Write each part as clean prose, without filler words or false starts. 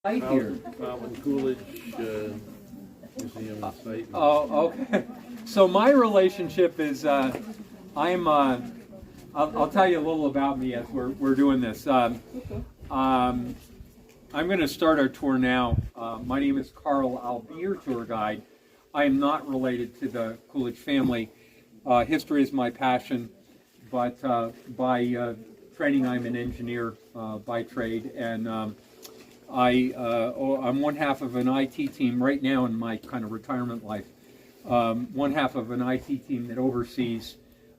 Right here. Calvin Coolidge Museum and Site. Oh, okay. So my relationship is, I'll tell you a little about me as we're doing this. I'm going to start our tour now. My name is Carl. I'll be your tour guide. I am not related to the Coolidge family. History is my passion, but by training I'm an engineer by trade, and I'm one half of an IT team right now in my kind of retirement life. One half of an IT team that oversees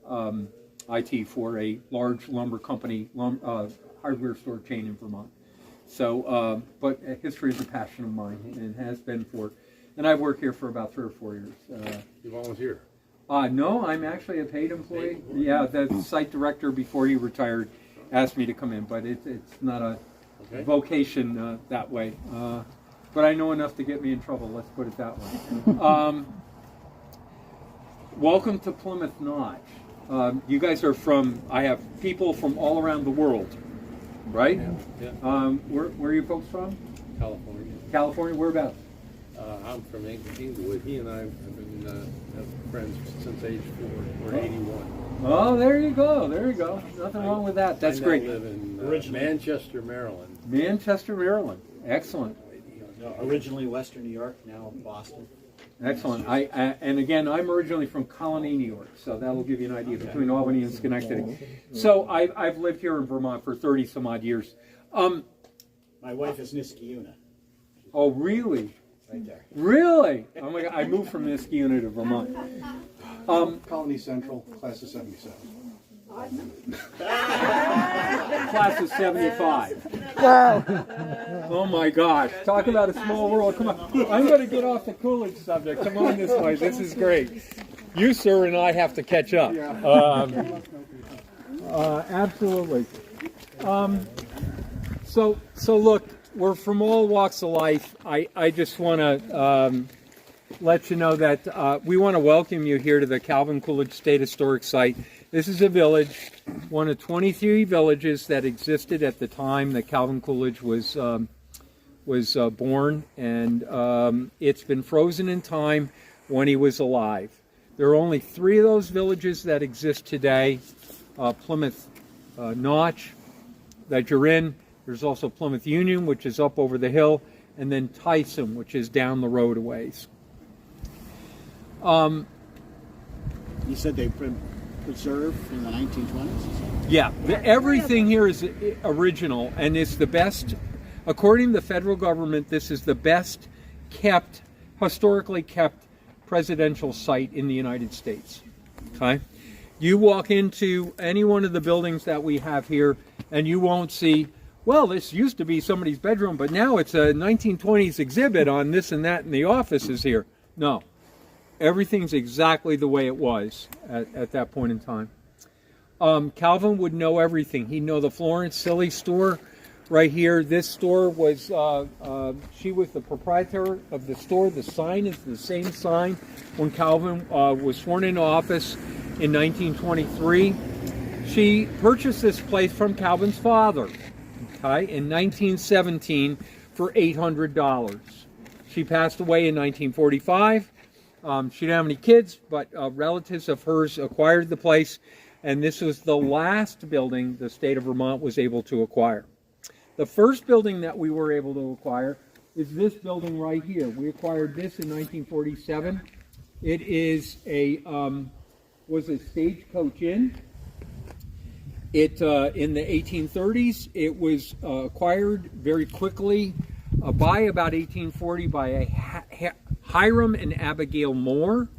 IT for a large lumber company, hardware store chain in Vermont. So, but history is a passion of mine and has been for, and I've worked here for about 3 or 4 years. You volunteer? No, I'm actually a paid employee. Yeah, the site director before he retired asked me to come in, but it's not a vocation that way. But I know enough to get me in trouble, let's put it that way. Welcome to Plymouth Notch. You guys are from, I have people from all around the world, right? Yeah. Where are you folks from? California. California, whereabouts? I'm from Inglewood. He and I have been friends since age 4. We're 81. Oh, there you go. There you go. Nothing wrong with that. That's great. I live in Manchester, Maryland. Manchester, Maryland. Excellent. No, originally Western New York, now Boston. Excellent. And again, I'm originally from Colony, New York, so that will give you an idea between Albany and Schenectady. So I've lived here in Vermont for 30 some odd years. My wife is Niskayuna. Oh, really? Right there. Really? Oh my God! I moved from Niskayuna to Vermont. Colony Central, class of 77. Class of 75. Wow. Oh my gosh. Talk about a small world. Come on. I'm going to get off the Coolidge subject. Come on this way. This is great. You, sir, and I have to catch up. Absolutely. So look, we're from all walks of life. I just want to let you know that we want to welcome you here to the Calvin Coolidge State Historic Site. This is a village, one of 23 villages that existed at the time that Calvin Coolidge was born, and it's been frozen in time when he was alive. There are only 3 of those villages that exist today. Plymouth Notch that you're in. There's also Plymouth Union, which is up over the hill, and then Tyson, which is down the road a ways. You said they've been preserved in the 1920s? Yeah, everything here is original, and it's the best, according to the federal government, this is the best kept, historically kept presidential site in the United States. Okay? You walk into any one of the buildings that we have here, and you won't see, well, this used to be somebody's bedroom, but now it's a 1920s exhibit on this and that, and the office is here. No. Everything's exactly the way it was at that point in time. Calvin would know everything. He'd know the Florence Silly store right here. This store was, she was the proprietor of the store. The sign is the same sign when Calvin was sworn into office in 1923. She purchased this place from Calvin's father, okay, in 1917 for $800. She passed away in 1945. She didn't have any kids, but relatives of hers acquired the place, and this was the last building the state of Vermont was able to acquire. The first building that we were able to acquire is this building right here. We acquired this in 1947. It is was a stagecoach inn. It in the 1830s, it was acquired very quickly by about 1840 by a Hiram and Abigail Moore.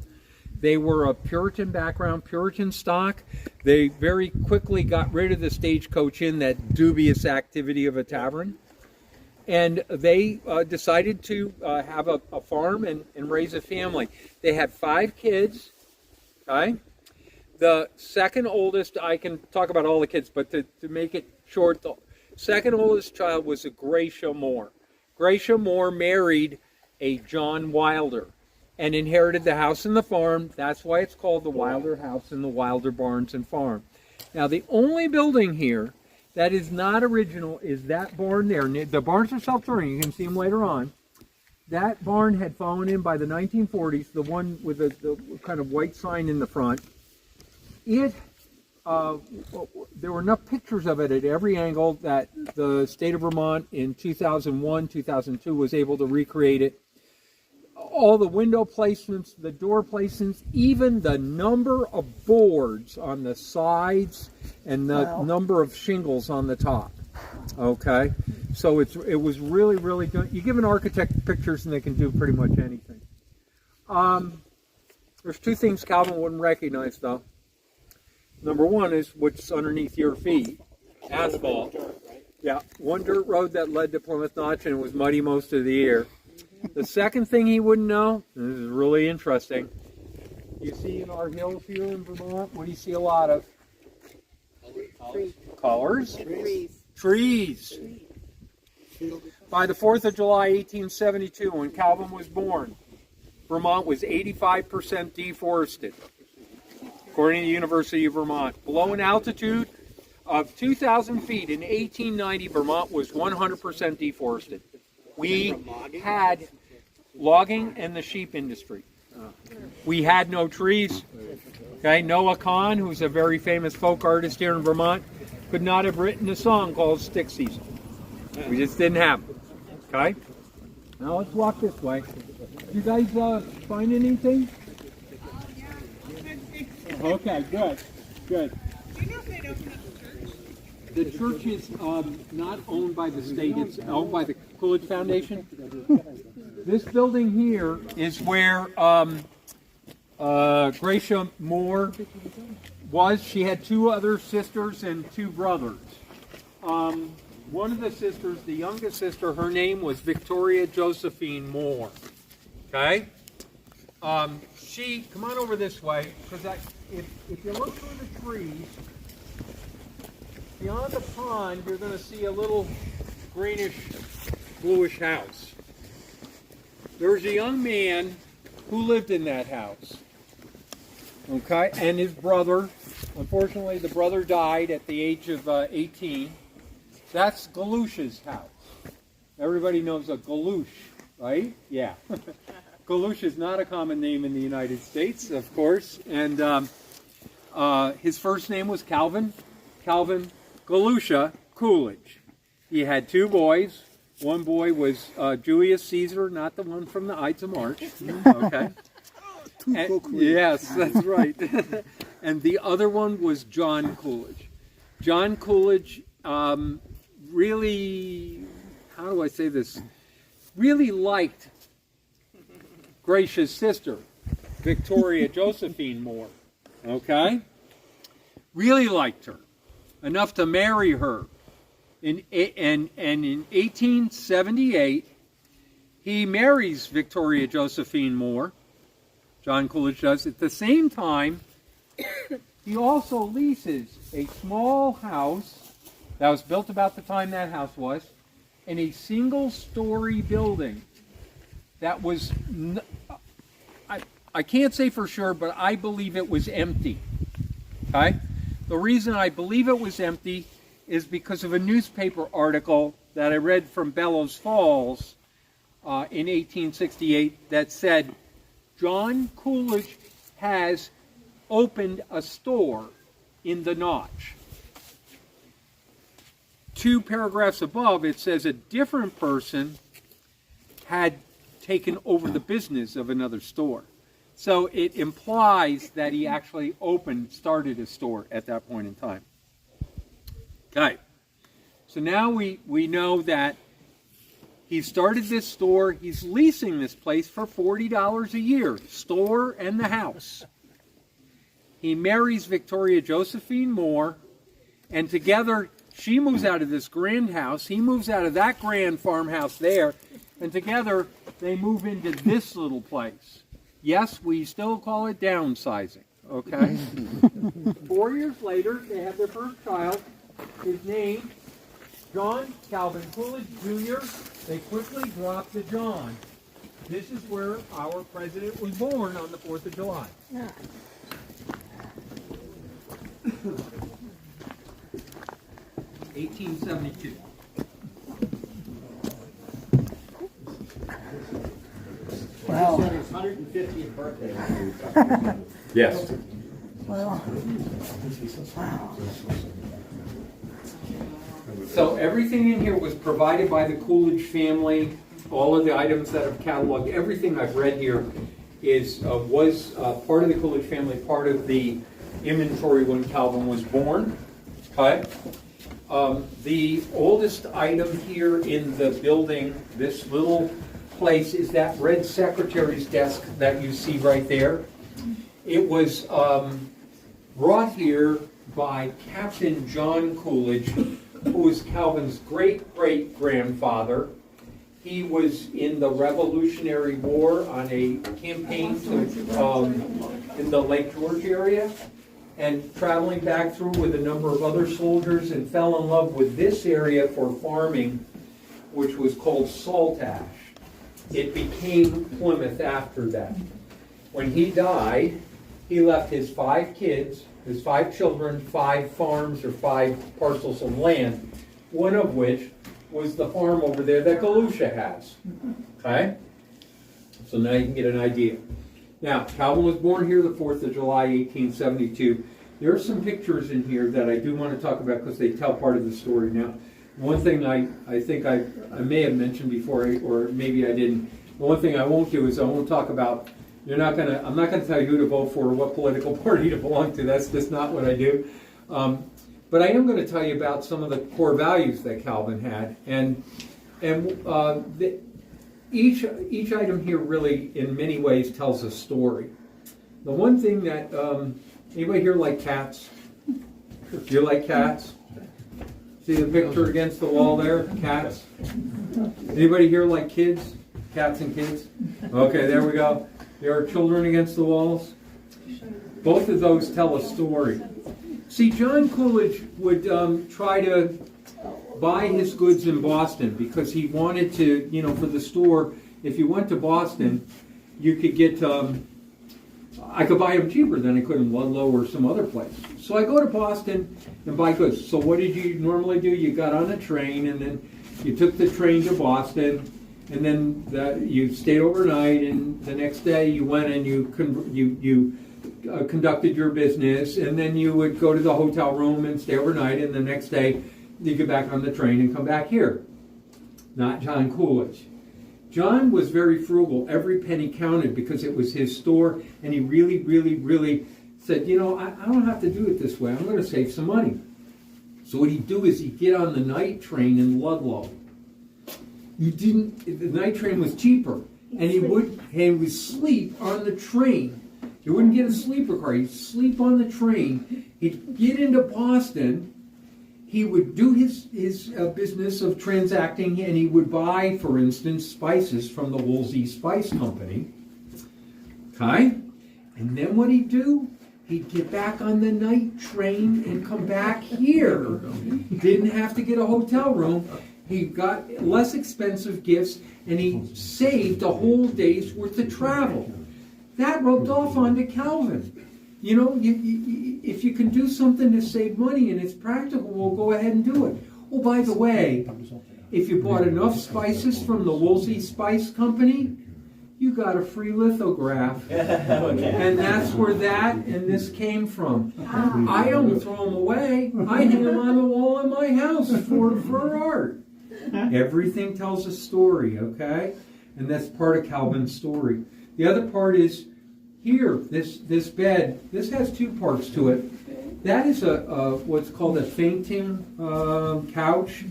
They were a Puritan background, Puritan stock. They very quickly got rid of the stagecoach inn, that dubious activity of a tavern. And they decided to have a farm and raise a family. They had 5 kids, okay? The second oldest, I can talk about all the kids, but to make it short, the second oldest child was a Gracia Moore. Gracia Moore married a John Wilder and inherited the house and the farm. That's why it's called the Wilder House and the Wilder Barns and Farm. Now, the only building here that is not original is that barn there. The barns are self-turning. You can see them later on. That barn had fallen in by the 1940s, the one with the kind of white sign in the front. It, there were enough pictures of it at every angle that the state of Vermont in 2001, 2002 was able to recreate it. All the window placements, the door placements, even the number of boards on the sides and the number of shingles on the top. Okay, so it was really, really good. You give an architect pictures and they can do pretty much anything. There's two things Calvin wouldn't recognize though. Number one is what's underneath your feet, asphalt. Yeah, one dirt road that led to plymouthnotch and it was muddy most of the year. The second thing he wouldn't know, and this is really interesting, you see in our hills here in Vermont, what do you see a lot of? Colors. Trees. By the 4th of July, 1872, when Calvin was born, Vermont was 85% deforested, according to the University of Vermont. Below an altitude of 2,000 feet in 1890, Vermont was 100% deforested. We had logging and the sheep industry. We had no trees. Okay, Noah Kahn, who's a very famous folk artist here in Vermont, could not have written a song called Stick Season. We just didn't have it. Okay? Now let's walk this way. Did you guys find anything? Okay, good. Good. The church is not owned by the state, it's owned by the Coolidge Foundation. This building here is where Gracia Moore was. She had two other sisters and two brothers. One of the sisters, the youngest sister, her name was Victoria Josephine Moore. Okay? Come on over this way, because if you look through the trees, beyond the pond, you're going to see a little greenish, bluish house. There's a young man who lived in that house. Okay, and his brother. Unfortunately, the brother died at the age of 18. That's Galusha's house. Everybody knows a Galush, right? Yeah. Galush is not a common name in the United States, of course. And his first name was Calvin Galusha Coolidge. He had two boys. One boy was Julius Caesar, not the one from the Ides of March. Okay. Yes, that's right. And the other one was John Coolidge. John Coolidge really, how do I say this, really liked Gracia's sister, Victoria Josephine Moore. Okay? Really liked her. Enough to marry her. And in 1878, he marries Victoria Josephine Moore. John Coolidge does. At the same time, he also leases a small house that was built about the time that house was, in a single-story building that was, I can't say for sure, but I believe it was empty. Okay? The reason I believe it was empty is because of a newspaper article that I read from Bellows Falls in 1868 that said, John Coolidge has opened a store in the Notch. 2 paragraphs above, it says a different person had taken over the business of another store. So it implies that he actually started a store at that point in time. Okay, so now we know that he started this store. He's leasing this place for $40 a year, store and the house. He marries Victoria Josephine Moore, and together she moves out of this grand house. He moves out of that grand farmhouse there, and together they move into this little place. Yes, we still call it downsizing, okay? 4 years later, they have their first child. His name, John Calvin Coolidge Jr. They quickly dropped the John. This is where our president was born on the 4th of July. Yeah. 1872. Wow. His 150th birthday. Yes. Wow. So everything in here was provided by the Coolidge family. All of the items that have cataloged, everything I've read here was part of the Coolidge family, part of the inventory when Calvin was born. Okay. The oldest item here in the building, this little place, is that red secretary's desk that you see right there. It was brought here by Captain John Coolidge, who was Calvin's great-great-grandfather. He was in the Revolutionary War on a campaign in the Lake George area, and traveling back through with a number of other soldiers, and fell in love with this area for farming, which was called Salt Ash. It became Plymouth after that. When he died, he left his 5 kids, his 5 children, 5 farms or 5 parcels of land, one of which was the farm over there that Galusha has. Okay? So now you can get an idea. Now, Calvin was born here the 4th of July, 1872. There are some pictures in here that I do want to talk about because they tell part of the story. Now, one thing I think I may have mentioned before, or maybe I didn't. The one thing I won't do is I won't talk about, I'm not going to tell you who to vote for or what political party to belong to. That's just not what I do. But I am going to tell you about some of the core values that Calvin had. Each item here really, in many ways, tells a story. The one thing that, anybody here like cats? Do you like cats? See the picture against the wall there? Cats? Anybody here like kids? Cats and kids? Okay, there we go. There are children against the walls. Both of those tell a story. See, John Coolidge would try to buy his goods in Boston because he wanted to, for the store, if you went to Boston, you could get, I could buy them cheaper than I could in Ludlow or some other place. So I go to Boston and buy goods. So what did you normally do? You got on a train and then you took the train to Boston, and then you stayed overnight, and the next day you went and you conducted your business, and then you would go to the hotel room and stay overnight, and the next day you get back on the train and come back here. Not John Coolidge. John was very frugal. Every penny counted because it was his store, and he really, really, really said, I don't have to do it this way. I'm going to save some money. So what he'd do is he'd get on the night train in Ludlow. The night train was cheaper, and he would sleep on the train. He wouldn't get a sleeper car. He'd sleep on the train. He'd get into Boston. He would do his business of transacting, and he would buy, for instance, spices from the Woolsey Spice Company. Okay? And then what he'd do? He'd get back on the night train and come back here. He didn't have to get a hotel room. He got less expensive gifts, and he saved a whole day's worth of travel. That rubbed off onto Calvin. If you can do something to save money and it's practical, well, go ahead and do it. Oh, by the way, if you bought enough spices from the Woolsey Spice Company, you got a free lithograph. And that's where that and this came from. I don't throw them away. I hang them on the wall in my house for art. Everything tells a story, okay? And that's part of Calvin's story. The other part is here, this bed. This has 2 parts to it. That is what's called a fainting couch.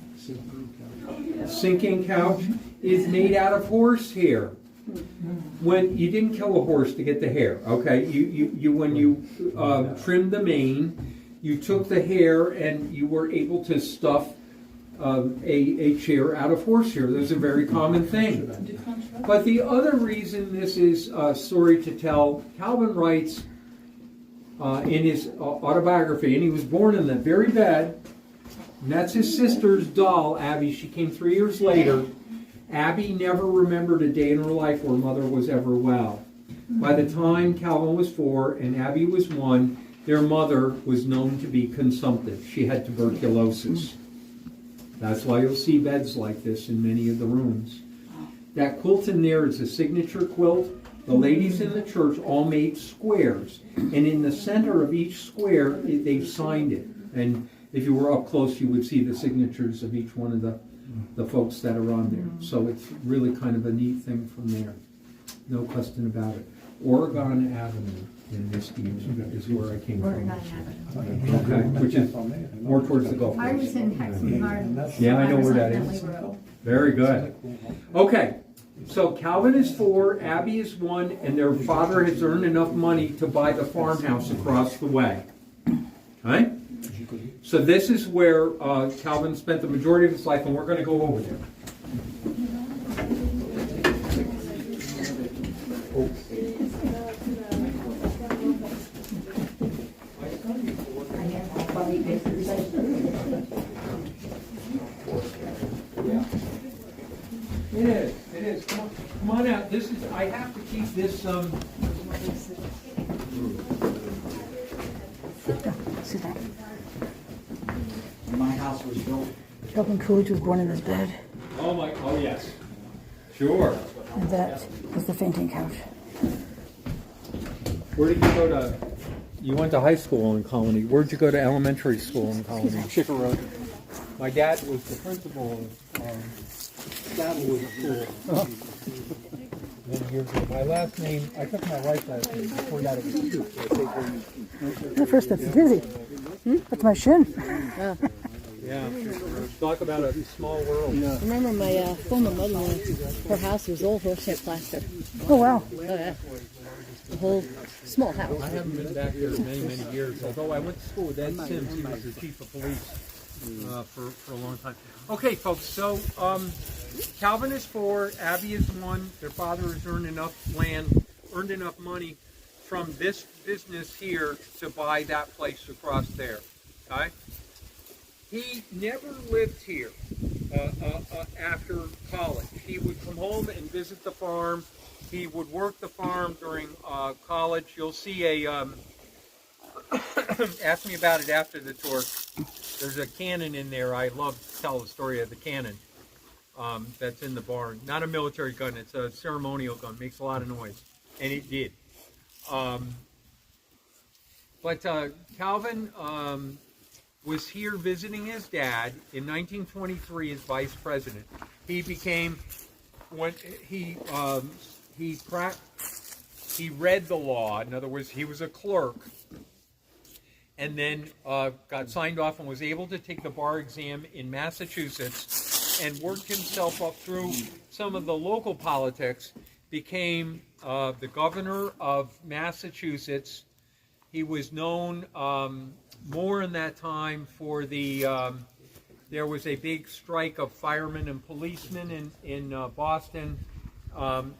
Sinking couch is made out of horsehair. When you didn't kill a horse to get the hair, okay? When you trimmed the mane, you took the hair and you were able to stuff a chair out of horsehair. That's a very common thing. But the other reason this is a story to tell, Calvin writes in his autobiography, and he was born in that very bed, and that's his sister's doll, Abby. She came 3 years later. Abby never remembered a day in her life where mother was ever well. By the time Calvin was 4 and Abby was 1, their mother was known to be consumptive. She had tuberculosis. That's why you'll see beds like this in many of the rooms. That quilt in there is a signature quilt. The ladies in the church all made squares, and in the center of each square, they've signed it. And if you were up close, you would see the signatures of each one of the folks that are on there. So it's really kind of a neat thing from there. No question about it. Oregon Avenue in Whiskey is where I came from. Okay, which is more towards the Gulf I was Coast. in Hexham Gardens. Yeah, I know where that Bentley is. Road. Very good. Okay, so Calvin is 4, Abby is 1, and their father has earned enough money to buy the farmhouse across the way. Okay? So this is where Calvin spent the majority of his life, and we're going to go over there. It is. Come on out. This is. I have to keep this. See that? When my house was built, Calvin Coolidge was born in this bed, Oh my. Oh yes. Sure. and that is the fainting couch. Where did you go to? You went to high school in Colony. Where'd you go to elementary school in Colony? Chicker Road. My dad was the principal of Saddlewood School. Many years ago. My last name, I took my wife's last name before that it was cute. At first, that's dizzy. That's my shin. Yeah. Talk about a small world. I remember my former mother-in-law, her house was all horsehair plaster. Oh, wow. Oh, yeah. The whole small house. I haven't been back there in many, many years, although I went to school with Ed Sims. He was the chief of police for a long time. Okay, folks, so Calvin is 4, Abby is 1. Their father has earned enough money from this business here to buy that place across there. Okay? He never lived here after college. He would come home and visit the farm. He would work the farm during college. You'll see a, ask me about it after the tour. There's a cannon in there. I love to tell the story of the cannon that's in the barn. Not a military gun, it's a ceremonial gun. Makes a lot of noise. And it did. But Calvin was here visiting his dad in 1923 as vice president. He became, when he read the law. In other words, he was a clerk, and then got signed off and was able to take the bar exam in Massachusetts and worked himself up through some of the local politics, became the governor of Massachusetts. He was known more in that time for the, there was a big strike of firemen and policemen in Boston. It's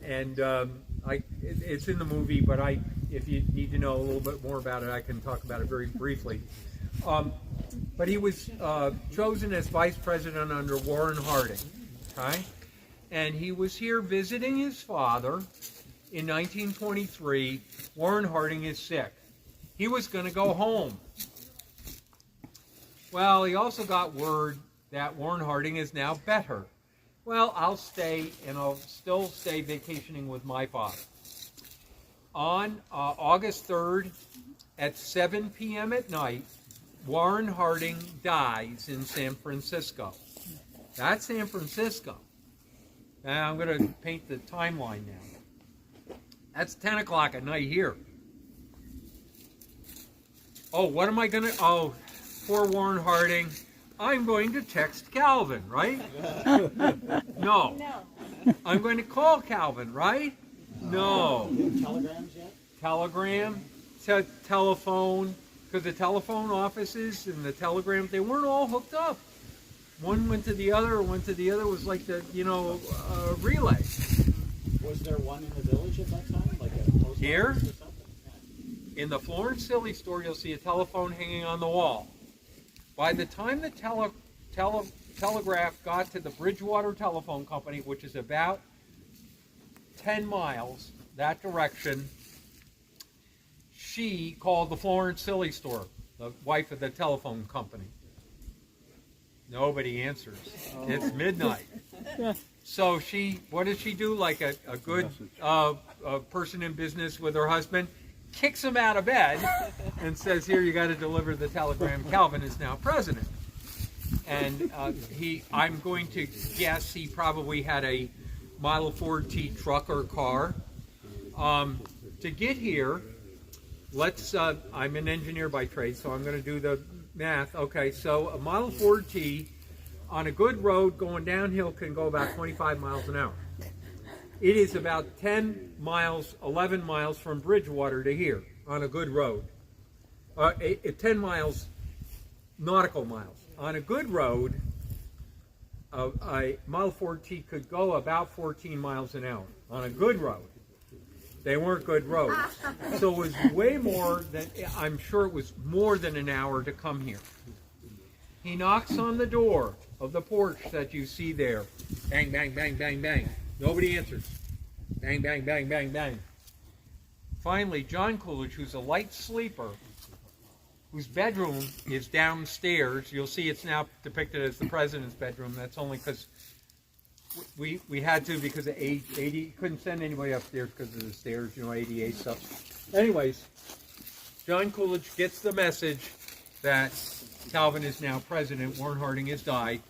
in the movie, but if you need to know a little bit more about it, I can talk about it very briefly. But he was chosen as vice president under Warren Harding, okay? And he was here visiting his father in 1923. Warren Harding is sick. He was going to go home. Well, he also got word that Warren Harding is now better. Well, I'll stay, and I'll still stay vacationing with my father. On August 3rd at 7 p.m. at night, Warren Harding dies in San Francisco. That's San Francisco. Now I'm going to paint the timeline now. That's 10 o'clock at night here. Oh, what am I going to... Oh, poor Warren Harding. I'm going to text Calvin, right? No. I'm going to call Calvin, right? No. telegrams yet? Telegram, telephone, because the telephone offices and the telegram, they weren't all hooked up. One went to the other, was like the, relay. Was there one in the village at that time? Like a post Here? office or something? In the Florence Silly store, you'll see a telephone hanging on the wall. By the time the telegraph got to the Bridgewater Telephone Company, which is about 10 miles that direction, she called the Florence Silly store, the wife of the telephone company. Nobody answers. It's midnight. So what does she do? Like a good person in business with her husband, kicks him out of bed and says, "Here, you got to deliver the telegram. Calvin is now president." And I'm going to guess he probably had a Model 4T truck or car. To get here, I'm an engineer by trade, so I'm going to do the math. Okay, so a Model 4T on a good road going downhill can go about 25 miles an hour. It is about 10 miles, 11 miles from Bridgewater to here on a good road. 10 miles, nautical miles. On a good road, a Model 4T could go about 14 miles an hour on a good road. They weren't good roads. So it was way more than, I'm sure it was more than an hour to come here. He knocks on the door of the porch that you see there. Bang, bang, bang, bang, bang. Nobody answers. Bang, bang, bang, bang, bang. Finally, John Coolidge, who's a light sleeper, whose bedroom is downstairs. You'll see it's now depicted as the president's bedroom. That's only because we had to, because of AD, couldn't send anybody upstairs because of the stairs, ADA stuff. Anyways, John Coolidge gets the message that Calvin is now president. Warren Harding has died.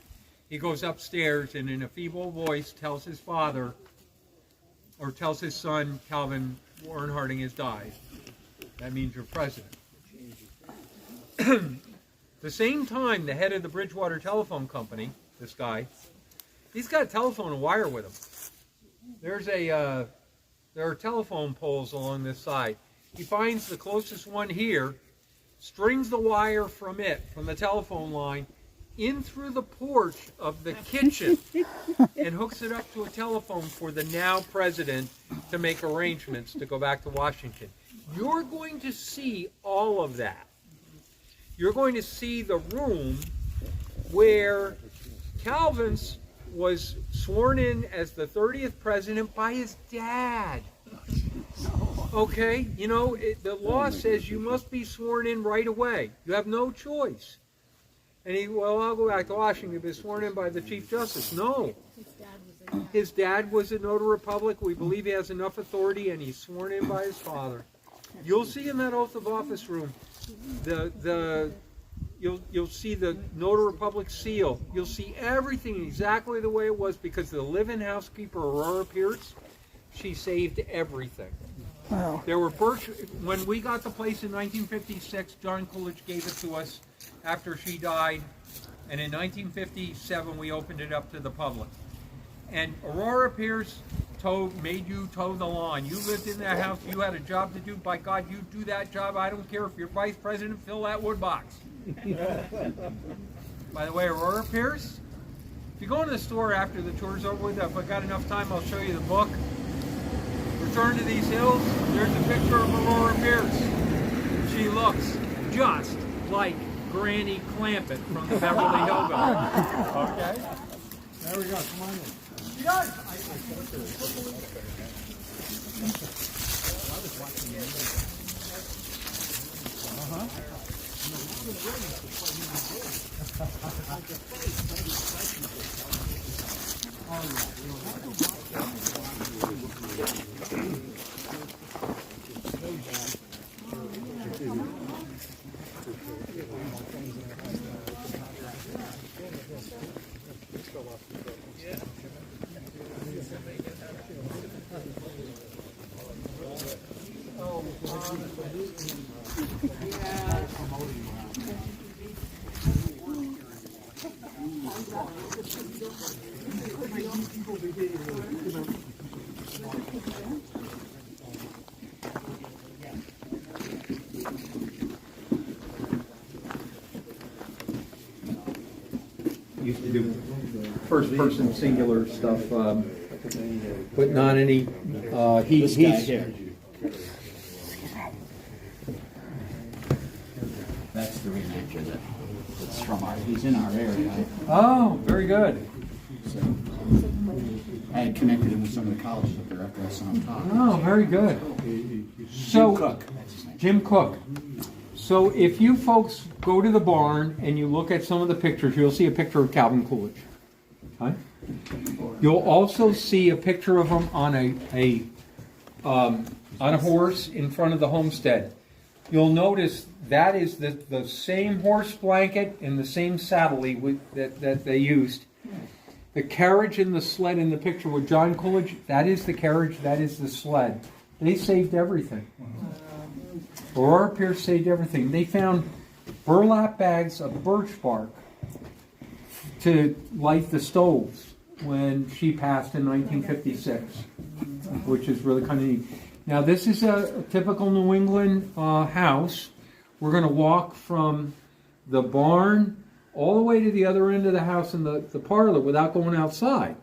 He goes upstairs and in a feeble voice tells his father, or tells his son, Calvin, Warren Harding has died. That means you're president. The same time, the head of the Bridgewater Telephone Company, this guy, he's got a telephone and wire with him. There are telephone poles along this side. He finds the closest one here, strings the wire from the telephone line, in through the porch of the kitchen and hooks it up to a telephone for the now president to make arrangements to go back to Washington. You're going to see all of that. You're going to see the room where Calvin was sworn in as the 30th president by his dad. Okay, the law says you must be sworn in right away. You have no choice. And I'll go back to Washington, be sworn in by the Chief Justice. No. His dad was a notary public. We believe he has enough authority, and he's sworn in by his father. You'll see in that oath of office room, you'll see the notary public seal. You'll see everything exactly the way it was, because the live-in housekeeper, Aurora Pierce, she saved everything. Wow. There were when we got the place in 1956, John Coolidge gave it to us after she died, and in 1957 we opened it up to the public. And Aurora Pierce made you toe the line. You lived in that house. You had a job to do. By God, you do that job. I don't care if you're vice president. Fill that wood box. By the way, Aurora Pierce, if you go into the store after the tour's over with, if I got enough time, I'll show you the book. Return to These Hills. There's a picture of Aurora Pierce. She looks just like Granny Clampett from the Beverly Hillbillies. Okay? There we go. Come on in. You guys! Used to do first-person singular stuff, but not any. This guy here. That's the reenactor that's from he's in our area. Oh, very good. So I had connected him with some of the colleges up there after I saw him talk. Oh, very good. Jim So, Cook, that's his name. Jim Cook. So if you folks go to the barn and you look at some of the pictures, you'll see a picture of Calvin Coolidge. Okay? You'll also see a picture of him on a horse in front of the homestead. You'll notice that is the same horse blanket and the same saddle that they used. The carriage and the sled in the picture with John Coolidge, that is the carriage, that is the sled. They saved everything. Aurora Pierce saved everything. They found burlap bags of birch bark to light the stoves when she passed in 1956, which is really kind of neat. Now, this is a typical New England house. We're going to walk from the barn all the way to the other end of the house in the parlor without going outside.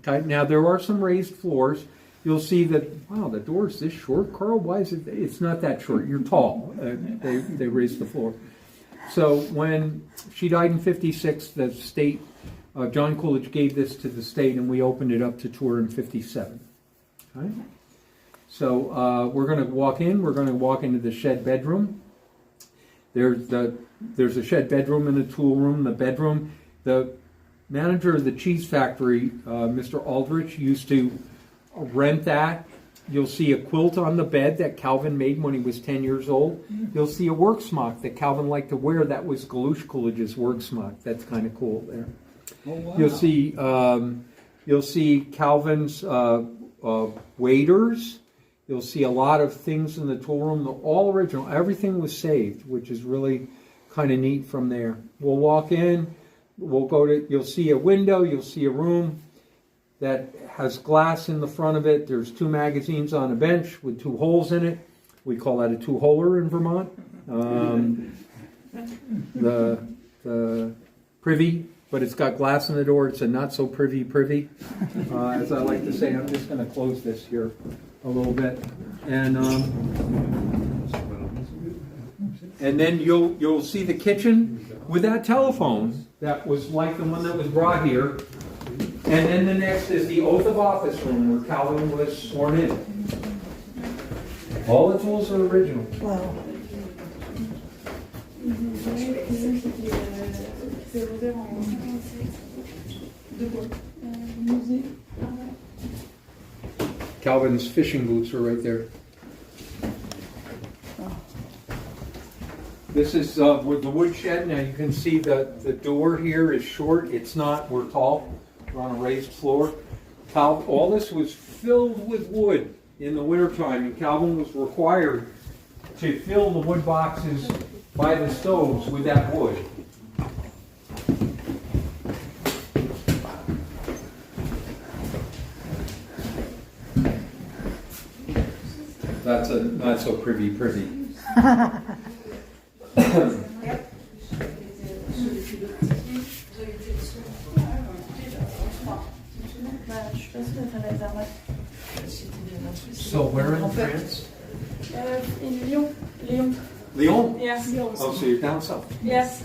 Okay. Now, there are some raised floors. You'll see that, wow, the door's this short, Carl. Why is it? It's not that short. You're tall. They raised the floor. So when she died in 56, the state, John Coolidge gave this to the state, and we opened it up to tour in 57. Okay? So we're going to walk in. We're going to walk into the shed bedroom. There's a shed bedroom and a tool room. The bedroom, the manager of the cheese factory, Mr. Aldrich, used to rent that. You'll see a quilt on the bed that Calvin made when he was 10 years old. You'll see a work smock that Calvin liked to wear. That was Galouche Coolidge's work smock. That's kind of cool there. Oh, wow. You'll see Calvin's waders. You'll see a lot of things in the tool room. They're all original. Everything was saved, which is really kind of neat from there. We'll walk in. You'll see a window. You'll see a room that has glass in the front of it. There's 2 magazines on a bench with 2 holes in it. We call that a 2-holer in Vermont. The privy, but it's got glass in the door. It's a not so privy. As I like to say, I'm just going to close this here a little bit, and then you'll see the kitchen with that telephone that was like the one that was brought here. And then the next is the oath of office room where Calvin was sworn in. All the tools are original. Wow. Calvin's fishing boots are right there. This is with the woodshed. Now you can see the door here is short. It's not, we're tall. We're on a raised floor. All this was filled with wood in the wintertime, and Calvin was required to fill the wood boxes by the stoves with that wood. That's a not so privy. So where in France? In Lyon. Lyon? Yes. Oh, so you're down south. Yes.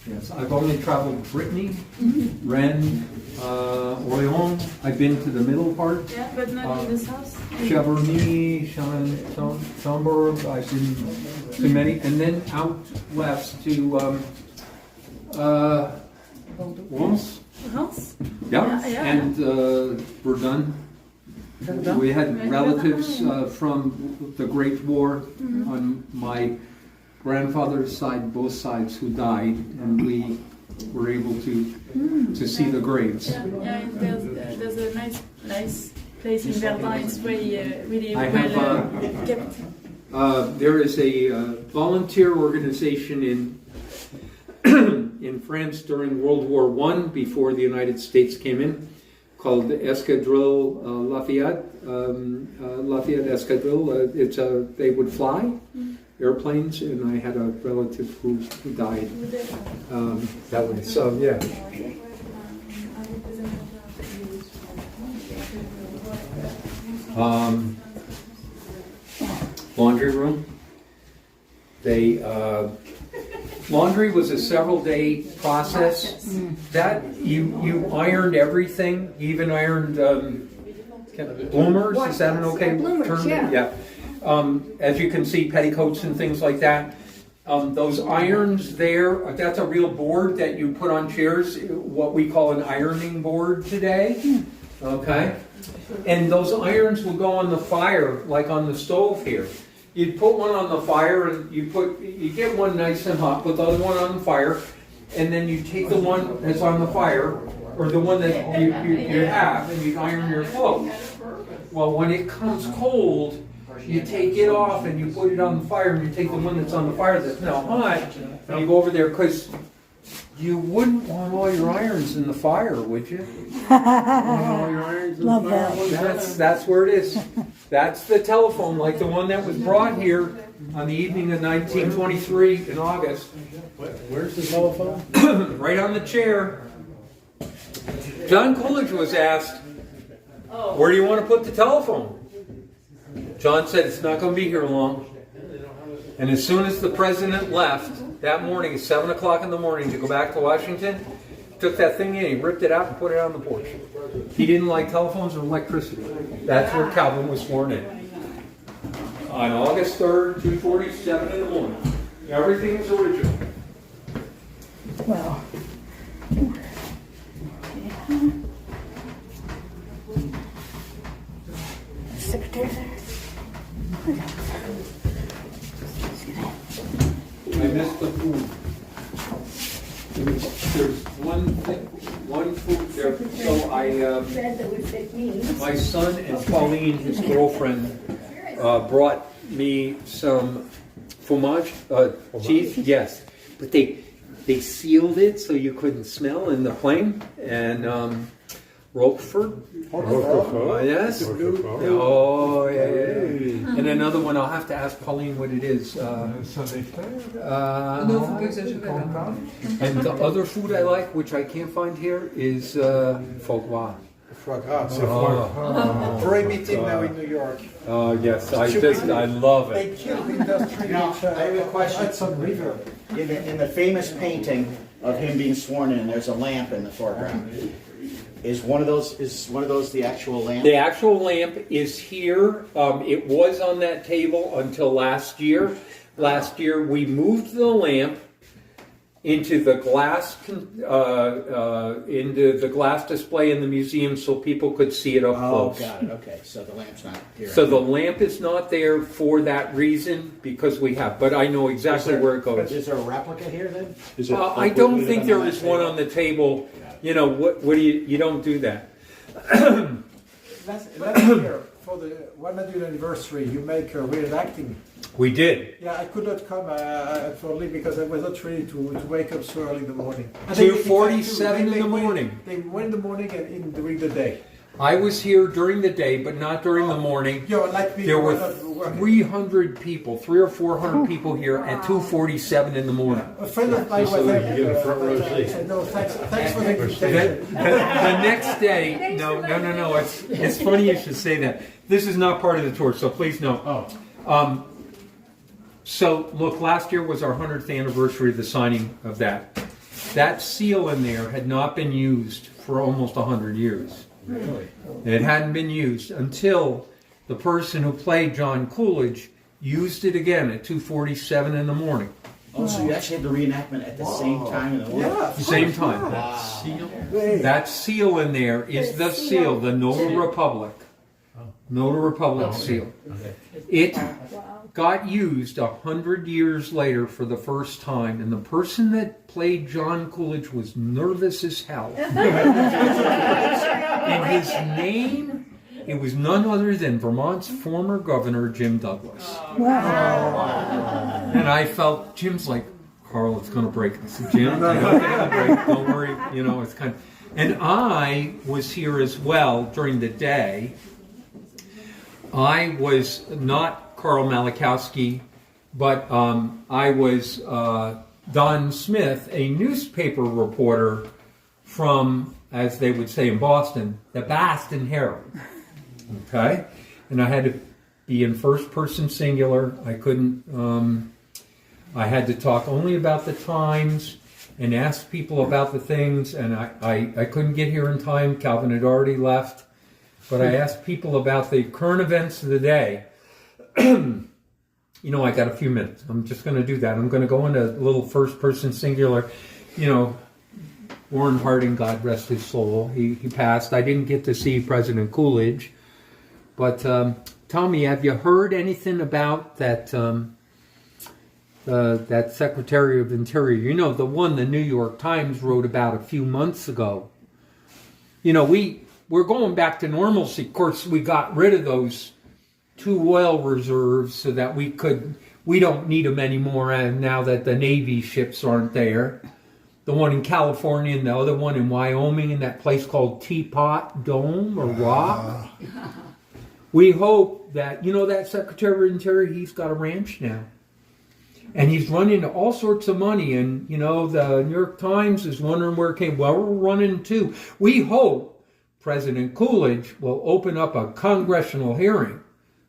Yes, I've only traveled Brittany, Rennes, Orléans. I've been to the middle part. Yeah, but not in the south. Chamonix, Chambord. I've been to many, and then out west to Reims. Reims? Yeah, Yeah. and Verdun. We had relatives from the Great War on my grandfather's side, both sides, who died, and we were able to see the graves. Yeah, there's a nice place in Verdun. It's really I well have, kept. There is a volunteer organization in France during World War I, before the United States came in, called Escadrille Lafayette. Lafayette Escadrille. They would fly airplanes, and I had a relative who died that way. So yeah. Laundry room. Laundry was a several-day process. That you ironed everything. You even ironed bloomers. Is that an okay term? Yeah. As you can see, petticoats and things like that. those irons there, that's a real board that you put on chairs, what we call an ironing board today. Okay? And those irons will go on the fire, like on the stove here. You'd put one on the fire and you get one nice and hot, put the other one on the fire, and then you take the one that's on the fire, or the one that you have, and you iron your clothes. Well, when it comes cold, you take it off and you put it on the fire, and you take the one that's on the fire that's now hot, and you go over there, because you wouldn't want all your irons in the fire, would you? All your irons in Love the fire. that. That's where it is. That's the telephone, like the one that was brought here on the evening of 1923 in August. Where's the telephone? Right on the chair. John Coolidge was asked, where do you want to put the telephone? John said, it's not going to be here long. And as soon as the president left that morning at 7 o'clock in the morning to go back to Washington, took that thing in, he ripped it out and put it on the porch. He didn't like telephones or electricity. That's where Calvin was sworn in. On August 3rd, 2:47 in the morning. Everything is original. Well. Secretary there. I missed the food. There's one food there. So my son and Pauline, his girlfriend, brought me some fromage, cheese. Yes, but they sealed it so you couldn't smell in the plane. And Roquefort. Yes. Oh, yeah. And another one, I'll have to ask Pauline what it is. And the other food I like, which I can't find here, is foie gras. Prohibited now in New York. Oh, yes. I love it. They killed industry. Now, I have a question. Hudson River. In the famous painting of him being sworn in, there's a lamp in the foreground. Is one of those the actual lamp? The actual lamp is here. It was on that table until last year. Last year we moved the lamp into the glass display in the museum so people could see it up close. Oh, got it. Okay, so the lamp's not here. So the lamp is not there for that reason, because we have. But I know exactly where it goes. Is there a replica here then? I don't think there is one on the table. You know, what do you don't do that. Last year, for the 100th anniversary, you make a reenacting. We did. Yeah, I could not come unfortunately because I was not ready to wake up so early in the morning. 2:47 in the morning. They went in the morning and during the day. I was here during the day, but not during the morning. Yeah, like me, There were not 300 people, 300 or 400 people here at 2:47 in the morning. a friend of mine was there. You get a front row seat. Said, no, thanks for the invitation. The next day, no. It's funny you should say that. This is not part of the tour, so please no. So look, last year was our 100th anniversary of the signing of that. That seal in there had not been used for almost 100 years. Really? It hadn't been used until the person who played John Coolidge used it again at 2:47 in the morning. Oh, so you actually had the reenactment at the same time in the morning? Yeah, Same time. That seal in there is the seal, the Notary Republic. Notary Republic seal. It got used 100 years later for the first time, and the person that played John Coolidge was nervous as hell. And his name, it was none other than Vermont's former governor, Jim Douglas. Wow. And I felt, Jim's like, Carl, it's going to break. I said, Jim, it's not going to break. Don't worry. You know, it's kind of... And I was here as well during the day. I was not Carl Malachowski, but I was Don Smith, a newspaper reporter from, as they would say in Boston, the Boston Herald. Okay? And I had to be in first person singular. I couldn't, I had to talk only about the times and ask people about the things, and I couldn't get here in time. Calvin had already left. But I asked people about the current events of the day. you know, I got a few minutes. I'm just going to do that. I'm going to go into a little first-person singular. You know, Warren Harding, God rest his soul, he passed. I didn't get to see President Coolidge, but tell me, have you heard anything about that that Secretary of Interior? You know, the one the New York Times wrote about a few months ago. You know, we're going back to normalcy. Of course, we got rid of those 2 oil reserves so that we don't need them anymore, and now that the Navy ships aren't there. The one in California and the other one in Wyoming in that place called Teapot Dome or Rock. We hope that, you know, that Secretary of Interior, he's got a ranch now. And he's run into all sorts of money. And, you know, the New York Times is wondering where it came. Well, we're running too. We hope President Coolidge will open up a congressional hearing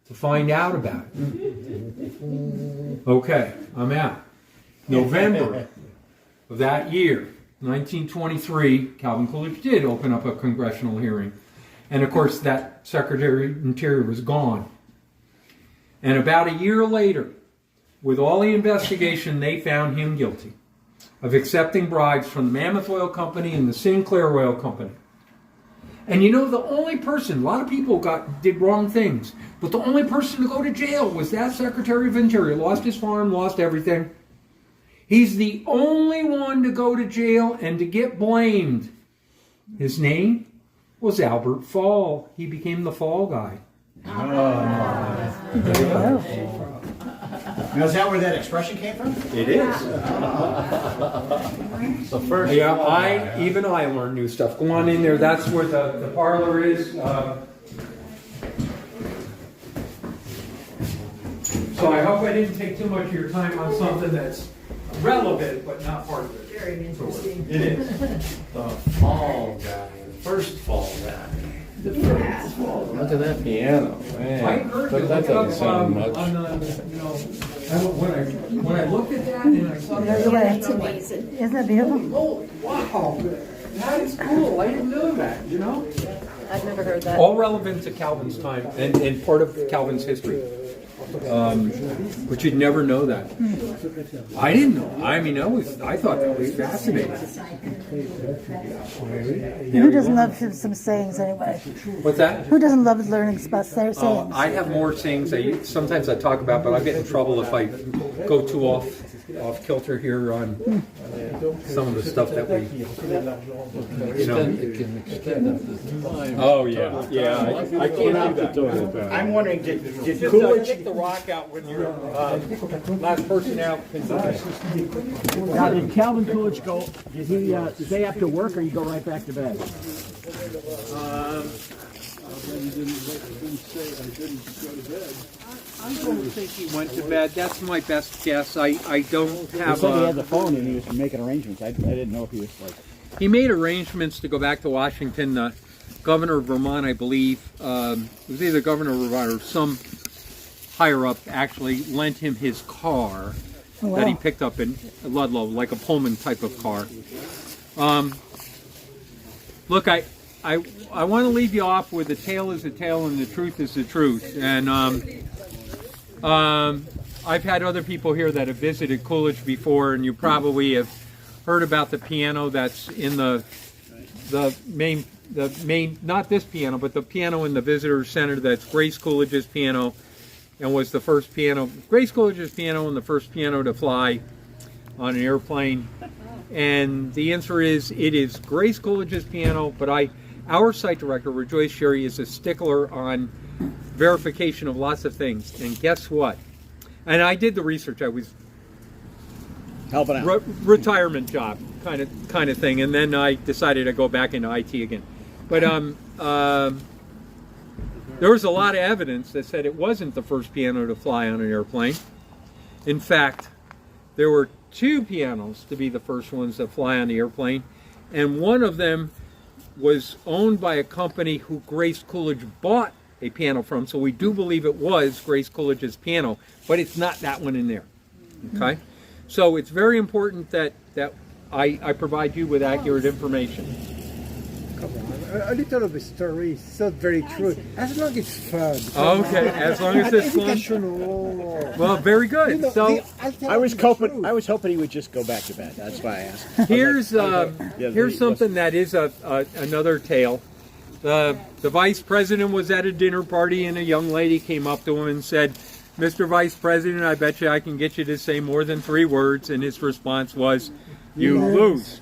to find out about it. Okay, I'm out. November of that year, 1923, Calvin Coolidge did open up a congressional hearing. And of course, that Secretary of Interior was gone. And about a year later, with all the investigation, they found him guilty of accepting bribes from the Mammoth Oil Company and the Sinclair Oil Company. And you know, the only person, a lot of people did wrong things, but the only person to go to jail was that Secretary of Interior. Lost his farm, lost everything. He's the only one to go to jail and to get blamed. His name was Albert Fall. He became the Fall guy. Now, is that where that expression came from? It is. The first. Yeah, even I learned new stuff. Go on in there. That's where the parlor is. So I hope I didn't take too much of your time on something that's relevant, but not part of it. Very interesting. It is. The fall guy. The first fall guy. Look at that piano, man. I heard But you that look up, doesn't sound much. on the, you know, when I looked at that and I saw that. That's amazing. Isn't that beautiful? Oh, wow. That is cool. I didn't know that, you know? I've never heard that. All relevant to Calvin's time and part of Calvin's history. But you'd never know that. I didn't know. I mean, I thought that was fascinating. Who doesn't love some sayings anyway? What's that? Who doesn't love learning about sayings? I have more things that sometimes I talk about, but I get in trouble if I go too off kilter here on some of the stuff that we, you know. It can extend the time. Oh yeah, I can't do that. I'm wondering, did Just Coolidge... take the rock out when you're last person out. Now, did Calvin Coolidge go? Did he stay after work, or you go right back to bed? I don't think he went to bed. That's my best guess. I don't He have. said he had the phone and he was making arrangements. I didn't know if he was like. He made arrangements to go back to Washington. The governor of Vermont, I believe, it was either governor of Vermont or some higher up, actually lent him his car that he picked up in Ludlow, like a Pullman type of car. Look, I want to leave you off with the tale is the tale and the truth is the truth. And I've had other people here that have visited Coolidge before, and you probably have heard about the piano that's in the main, not this piano, but the piano in the visitor center. That's Grace Coolidge's piano, and was the first piano, Grace Coolidge's piano, and the first piano to fly on an airplane. And the answer is, it is Grace Coolidge's piano, but our site director, Rejoice Sherry, is a stickler on verification of lots of things. And guess what? And I did the research. I was Helping out. retirement job kind of thing, and then I decided to go back into IT again. But there was a lot of evidence that said it wasn't the first piano to fly on an airplane. In fact, there were two pianos to be the first ones that fly on the airplane, and one of them was owned by a company who Grace Coolidge bought a piano from, so we do believe it was Grace Coolidge's piano, but it's not that one in there. Okay? So it's very important that I provide you with accurate information. a little of a story. It's not very true. As long as it's fun. Okay, as long as it's fun. Well, very good. So I was hoping he would just go back to bed. That's why I asked. here's something that is another tale. The vice president was at a dinner party, and a young lady came up to him and said, "Mr. Vice President, I bet you I can get you to say more than 3 words." And his response was, "You lose."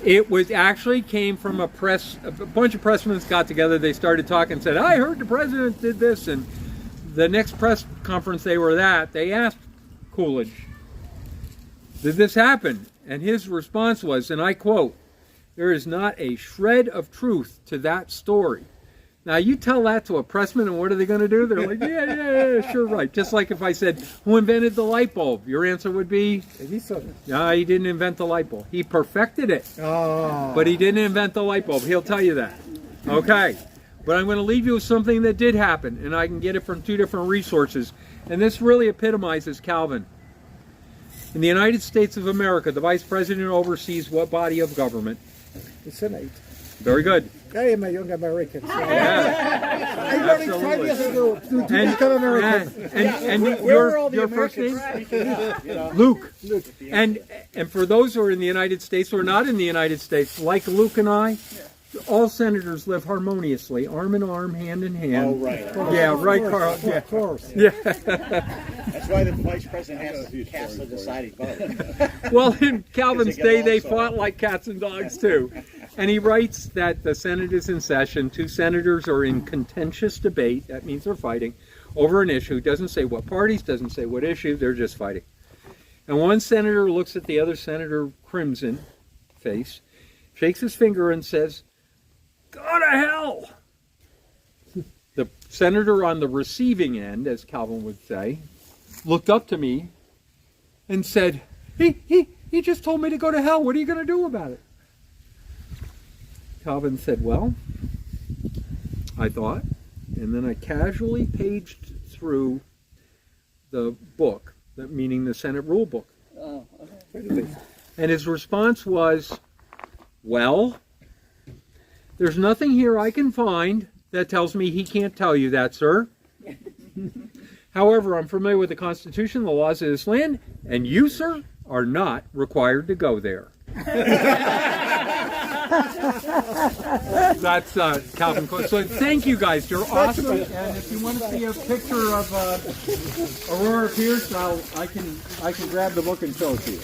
It was actually came from a bunch of pressmen got together. They started talking and said, "I heard the president did this." And the next press conference they were at, they asked Coolidge, "Did this happen?" And his response was, and I quote, "There is not a shred of truth to that story." Now, you tell that to a pressman, and what are they going to do? They're like, yeah, sure, right. Just like if I said, "Who invented the light bulb?" Your answer would be, "No, he didn't invent the light bulb. He perfected it, but he didn't invent the light bulb." He'll tell you that. Okay, but I'm going to leave you with something that did happen, and I can get it from 2 different resources. And this really epitomizes Calvin. In the United States of America, the Vice President oversees what body of government? The Senate. Very good. I am a young American. So Yeah, I learned 5 years ago to become American. And your first name? Luke. And for those who are in the United States or not in the United States, like Luke and I, all senators live harmoniously, arm in arm, hand in hand. Oh, right. Yeah, right, Carl. Yeah. Of course. Yeah. That's why the vice president has to cast the deciding vote. Well, in Calvin's They get day, they also- fought like cats and dogs, too. And he writes that the Senate is in session. 2 senators are in contentious debate. That means they're fighting over an issue. Doesn't say what parties, doesn't say what issue. They're just fighting. And one senator looks at the other senator, crimson face, shakes his finger and says, "Go to hell!" The senator on the receiving end, as Calvin would say, looked up to me and said, he just told me to go to hell. What are you going to do about it? Calvin said, "Well," I thought, and then I casually paged through the book, meaning the Senate rule book. And his response was, "Well, there's nothing here I can find that tells me he can't tell you that, sir. However, I'm familiar with the Constitution, the laws of this land, and you, sir, are not required to go there." That's Calvin. So thank you guys. You're awesome. And if you want to see a picture of Aurora Pierce, I can grab the book and show it to you.